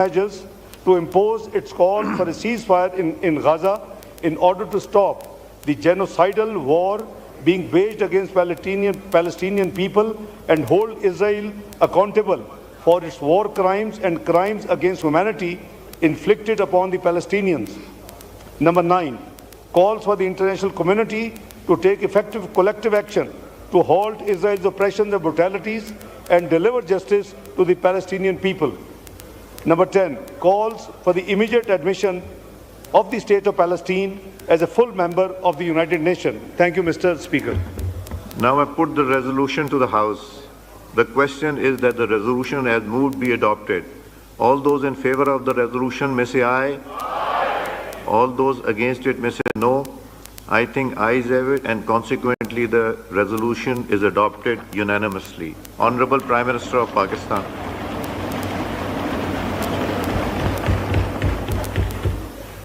measures to impose its call for a ceasefire in Gaza in order to stop the genocidal war being waged against Palestinian people and hold Israel accountable for its war crimes and crimes against humanity inflicted upon the Palestinians. Number 9, calls for the international community to take effective collective action to halt Israel's oppressions and brutalities and deliver justice to the Palestinian people. Number 10, calls for the immediate admission of the State of Palestine as a full member of the United Nations. Thank you, Mr. Speaker. Now I put the resolution to the House. The question is that the resolution as moved be adopted. All those in favor of the resolution may say aye. Aye. All those against it may say no. I think ayes have it, and consequently the resolution is adopted unanimously. Honorable Prime Minister of Pakistan.